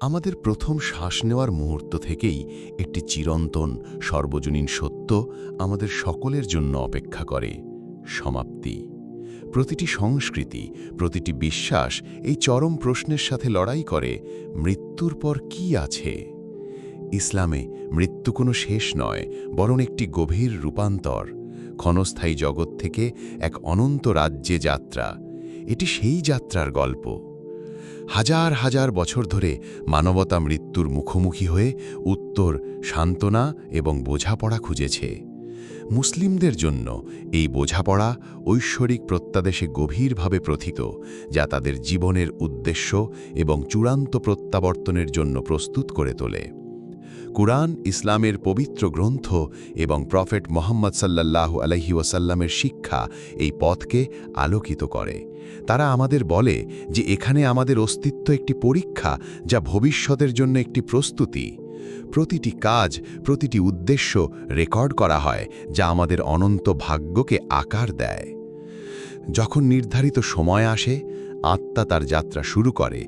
আমাদের প্রথম শ্বাস নেওয়ার মুহূর্ত থেকেই একটি চিরন্তন সর্বজনীন সত্য আমাদের সকলের জন্য অপেক্ষা করে: সমাপ্তি। প্রতিটি সংস্কৃতি, প্রতিটি বিশ্বাস এই চরম প্রশ্নের সাথে লড়াই করে, মৃত্যুর পর কি আছে। ইসলামে মৃত্যু কোনো শেষ নয়, বরং একটি গভীর রূপান্তর, ক্ষণস্থায়ী জগৎ থেকে এক অনন্ত রাজ্যে যাত্রা। এটি সেই যাত্রার গল্প। হাজার হাজার বছর ধরে মানবতা মৃত্যুর মুখোমুখি হয়ে উত্তর, সান্ত্বনা এবং বোঝাপড়া খুঁজেছে। মুসলিমদের জন্য এই বোঝাপড়া ঐশ্বরিক প্রত্যাদেশে গভীরভাবে প্রথিত, যা তাদের জীবনের উদ্দেশ্য এবং চূড়ান্ত প্রত্যাবর্তনের জন্য প্রস্তুত করে তোলে। কুরআন ইসলামের পবিত্র গ্রন্থ এবং প্রফেট মুহাম্মদ সাল্লাল্লাহু আলাইহি ওয়াসাল্লামের শিক্ষা এই পথকে আলোকিত করে। তারা আমাদের বলে যে এখানে আমাদের অস্তিত্ব একটি পরীক্ষা, যা ভবিষ্যতের জন্য একটি প্রস্তুতি। প্রতিটি কাজ, প্রতিটি উদ্দেশ্য রেকর্ড করা হয়, যা আমাদের অনন্ত ভাগ্যকে আকার দেয়। যখন নির্ধারিত সময় আসে, আত্মা তার যাত্রা শুরু করে।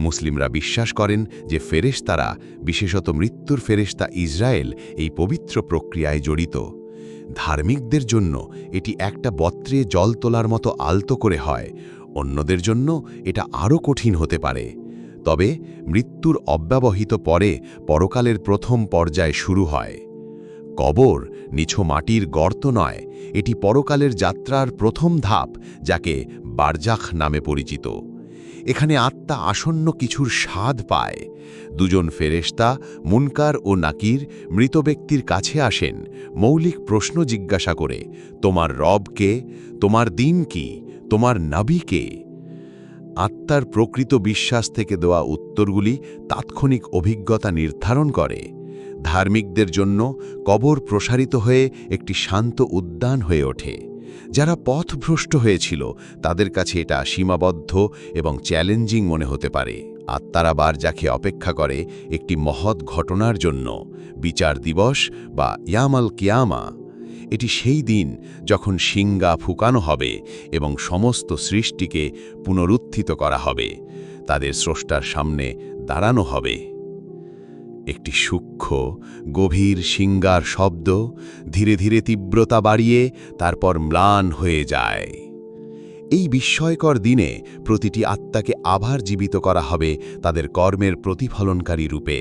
মুসলিমরা বিশ্বাস করেন যে ফেরেশতারা, বিশেষত মৃত্যুর ফেরেশতা ইসরায়েল, এই পবিত্র প্রক্রিয়ায় জড়িত। ধার্মিকদের জন্য এটি একটা বত্রে জল তোলার মতো আলতো করে হয়, অন্যদের জন্য এটা আরও কঠিন হতে পারে। তবে মৃত্যুর অব্যবহিত পরে পরকালের প্রথম পর্যায় শুরু হয়। কবর নিছক মাটির গর্ত নয়, এটি পরকালের যাত্রার প্রথম ধাপ, যাকে বারজাখ নামে পরিচিত। এখানে আত্মা আসন্ন কিছুর স্বাদ পায়। দুজন ফেরেশতা, মুনকার ও নাকির, মৃত ব্যক্তির কাছে আসেন মৌলিক প্রশ্ন জিজ্ঞাসা করে: তোমার রব কে? তোমার দিন কি? তোমার নবী কে? আত্মার প্রকৃত বিশ্বাস থেকে দেওয়া উত্তরগুলি তাৎক্ষণিক অভিজ্ঞতা নির্ধারণ করে। ধার্মিকদের জন্য কবর প্রসারিত হয়ে একটি শান্ত উদ্যান হয়ে ওঠে। যারা পথভ্রষ্ট হয়েছিল তাদের কাছে এটা সীমাবদ্ধ এবং চ্যালেঞ্জিং মনে হতে পারে। আত্মারা বারজাখে অপেক্ষা করে একটি মহৎ ঘটনার জন্য, বিচার দিবস বা ইয়ামাল কিয়ামা। এটি সেই দিন যখন শিঙ্গা ফুকানো হবে এবং সমস্ত সৃষ্টিকে পুনরুত্থিত করা হবে, তাদের স্রষ্টার সামনে দাঁড়ানো হবে। একটি সূক্ষ্ম, গভীর শিঙ্গার শব্দ ধীরে ধীরে তীব্রতা বাড়িয়ে তারপর ম্লান হয়ে যায়। এই বিস্ময়কর দিনে প্রতিটি আত্মাকে আবার জীবিত করা হবে তাদের কর্মের প্রতিফলনকারী রূপে।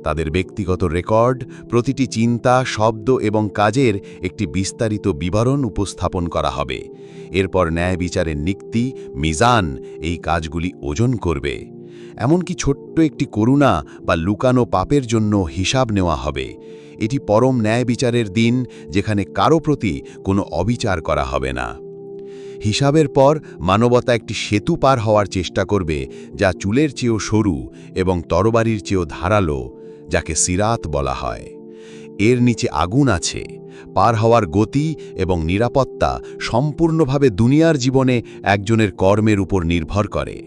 তাদের ব্যক্তিগত রেকর্ড, প্রতিটি চিন্তা, শব্দ এবং কাজের একটি বিস্তারিত বিবরণ উপস্থাপন করা হবে। এরপর ন্যায় বিচারের নিক্তি, মিজান, এই কাজগুলি ওজন করবে। এমনকি ছোট্ট একটি করুণা বা লুকানো পাপের জন্য হিসাব নেওয়া হবে। এটি পরম ন্যায় বিচারের দিন, যেখানে কারো প্রতি কোনো অবিচার করা হবে না। হিসাবের পর মানবতা একটি সেতু পার হওয়ার চেষ্টা করবে, যা চুলের চেয়েও সরু এবং তরবারির চেয়েও ধারালো, যাকে সিরাত বলা হয়। এর নিচে আগুন আছে। পার হওয়ার গতি এবং নিরাপত্তা সম্পূর্ণভাবে দুনিয়ার জীবনে একজনের কর্মের উপর নির্ভর করে।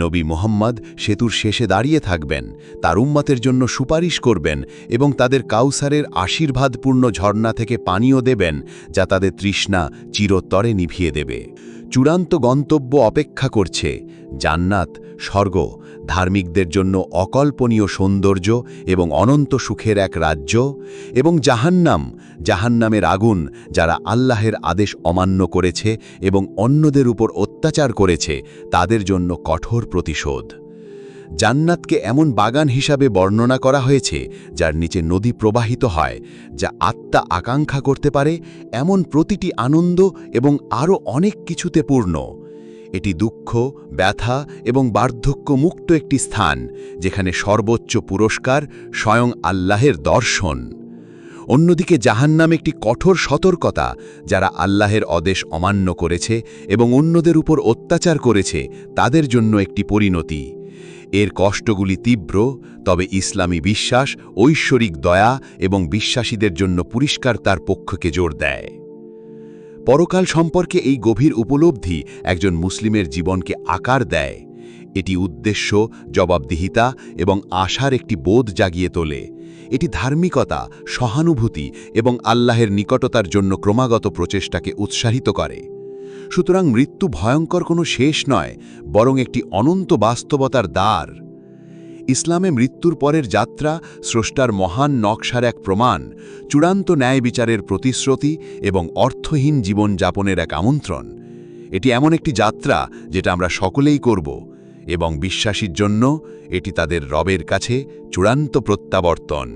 নবী মুহাম্মদ সেতুর শেষে দাঁড়িয়ে থাকবেন, তার উম্মতের জন্য সুপারিশ করবেন এবং তাদের কাউসারের আশীর্বাদপূর্ণ ঝর্ণা থেকে পানীয় দেবেন, যা তাদের তৃষ্ণা চিরতরে নিভিয়ে দেবে। চূড়ান্ত গন্তব্য অপেক্ষা করছে: জান্নাত, স্বর্গ, ধার্মিকদের জন্য অকল্পনীয় সৌন্দর্য এবং অনন্ত সুখের এক রাজ্য, এবং জাহান্নাম, জাহান্নামের আগুন, যারা আল্লাহের আদেশ অমান্য করেছে এবং অন্যদের উপর অত্যাচার করেছে, তাদের জন্য কঠোর প্রতিশোধ। জান্নাতকে এমন বাগান হিসাবে বর্ণনা করা হয়েছে যার নিচে নদী প্রবাহিত হয়, যা আত্মা আকাঙ্ক্ষা করতে পারে এমন প্রতিটি আনন্দ এবং আরও অনেক কিছুতে পূর্ণ। এটি দুঃখ, ব্যথা এবং বার্ধক্য মুক্ত একটি স্থান, যেখানে সর্বোচ্চ পুরস্কার স্বয়ং আল্লাহের দর্শন। অন্যদিকে জাহান্নাম একটি কঠোর সতর্কতা, যারা আল্লাহের আদেশ অমান্য করেছে এবং অন্যদের উপর অত্যাচার করেছে, তাদের জন্য একটি পরিণতি। এর কষ্টগুলি তীব্র, তবে ইসলামী বিশ্বাস ঐশ্বরিক দয়া এবং বিশ্বাসীদের জন্য পুরস্কার তার পক্ষকে জোর দেয়। পরকাল সম্পর্কে এই গভীর উপলব্ধি একজন মুসলিমের জীবনকে আকার দেয়। এটি উদ্দেশ্য, জবাবদিহিতা এবং আশার একটি বোধ জাগিয়ে তোলে। এটি ধার্মিকতা, সহানুভূতি এবং আল্লাহের নিকটতার জন্য ক্রমাগত প্রচেষ্টাকে উৎসাহিত করে। সুতরাং মৃত্যু ভয়ঙ্কর কোনো শেষ নয়, বরং একটি অনন্ত বাস্তবতার দ্বার। ইসলামে মৃত্যুর পরের যাত্রা স্রষ্টার মহান নকশার এক প্রমাণ, চূড়ান্ত ন্যায় বিচারের প্রতিশ্রুতি এবং অর্থহীন জীবন যাপনের এক আমন্ত্রণ। এটি এমন একটি যাত্রা যেটা আমরা সকলেই করব, এবং বিশ্বাসীর জন্য এটি তাদের রবের কাছে চূড়ান্ত প্রত্যাবর্তন।